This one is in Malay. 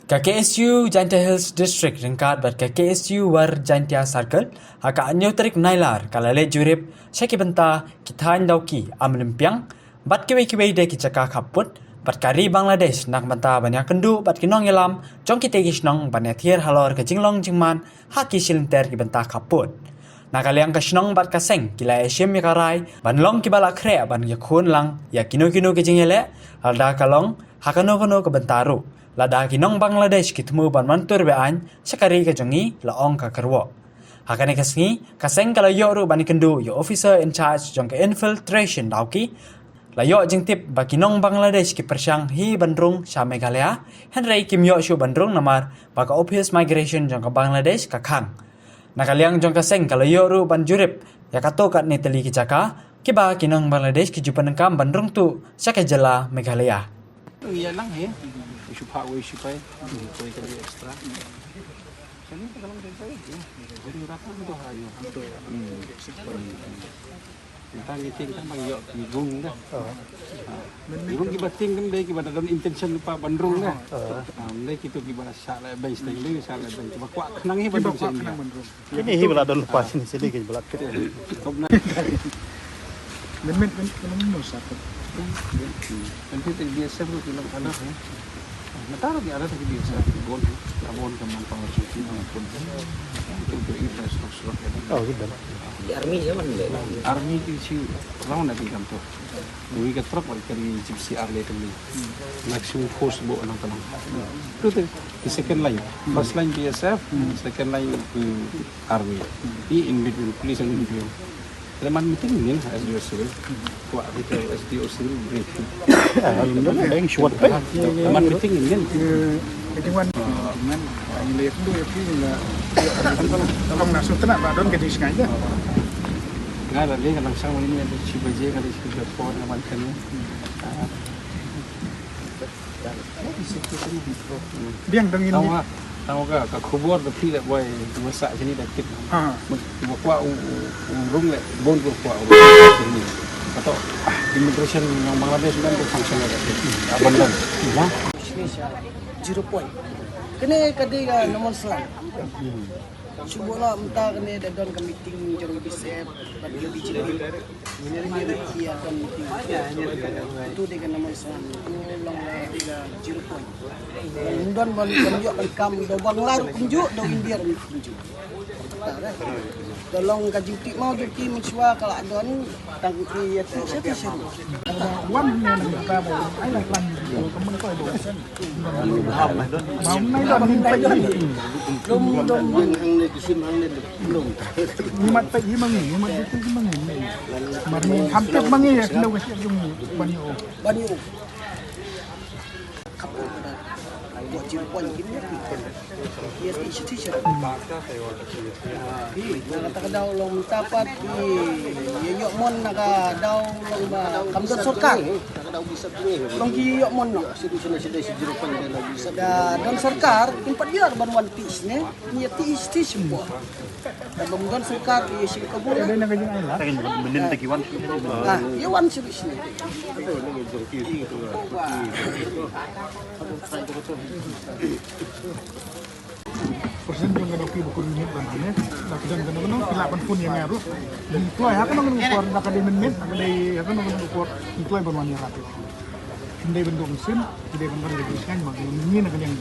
KKSU Jaintia Hills District ringkat bat KKSU war Jaintia Circle haka anyo tarik nailar kalale jurip syaki benta kitain dauki amlimpiang bat kiwe de kicaka kaput bat kari Bangladesh nak benta banyak kendu bat kinong yalam jong kite kisnong banyathir halor ke jinglong jingman haki silinter ki benta kaput nakaliang kasnong bat kaseng kila Asia mikarai banlong kibala kre ban yakun lang ya kino ke jingele halda kalong hakano ke bentaru lada kinong Bangladesh kitemu ban mantur bean sakari ke jongi laong ka kerwo hakane kasngi kaseng kalau yo ru ban kendu yo officer in charge jong ke infiltration dauki la yo jingtip ba kinong Bangladesh ki persyang hi bandrung sha Meghalaya Henry Kim yo shu bandrung namar ba ka office migration jong ke Bangladesh ka khang nakaliang jong kaseng kalau yo ru ban jurip ya kato kat ni teli ki jaka kiba kinong Bangladesh ki jupan kam bandrung tu saka jala Meghalaya iya lang ya Supaya kali ekstra. Sini kalau saya jadi berapa itu hayo. Kita ngiting kan bang yok bingung dah. Bingung kita ting kan deh kita dalam intention lupa bandrung dah. Mulai kita kita salah base tadi salah base. Cuma kuat kenang ni bandrung sini. Ini hibulah dulu pas ini sedikit belat. Men nusa. Nanti terbiasa bro film anak ya. Nataro di ada tadi biasa gol labon teman power shooting pun itu infrastruktur Oh gitu. Di army zaman deh. army itu lawan nanti kantor we get truck kali gypsy army itu maximum force bawa anak tenang itu di second line first line BSF second line army in between police and in between teman meeting ni SDO civil kuat itu SDO civil briefing Alhamdulillah yang short pe. teman meeting ni Dengan ini itu ya pila kalau nasut nak badon ke diskan aja. nggak ada lagi kalau sama ini ada si baje kali si telepon nama kan Dia yang dengin tahu ke kubur tapi lek boy masak sini dah kit buat urung lek bon buat ini atau immigration yang Bangladesh kan berfungsi ada abandon ya 0 point. Kene kadi nomor selang. Subola minta kene dadon ke meeting jero BSF bagi di Cina. Ini dia akan meeting. Itu dengan nomor selang. Long dia 0 point. Undon ban kunjuk kam do Banglar kunjuk do India kunjuk. Tolong kajuti mau juti mencua kalau adon tangki ya tu saya seru. Wan ni nak kita bawa. Ai lah lan kamu nak bawa. Paham lah don. Mau naik dah minta jadi. Dom hang ni kisim hang ni belum. Nimat tak himangi, nimat itu himangi. Marni hampir mangi ya kalau kasi yung banyo. Banyu. Kapal pada buat 0 point gini ya. Yes, institution. Nakata daw long tapat yeyok mon naka daw long ba kamdot sarkar. daw bisa tinggi Long yeyok mon no. sini sudah 0 point dan bisa Da don sarkar tempat dia ban one piece ne. Niya ti semua. Da don sarkar di sini kabul. Ada nak kajing ai lah. Takin benin takiwan. Ah, ya one sini sini. Persen yung kanopi buku minit ban ini. Tapi dan kano pilapan pun yang ngaruh. Itu ay hakan nang ukur nakadiminit, akadai hakan nang ukur itu ay ban wani rapi. Hindi bentuk mesin, hindi bentuk diskan, mag ini nak yang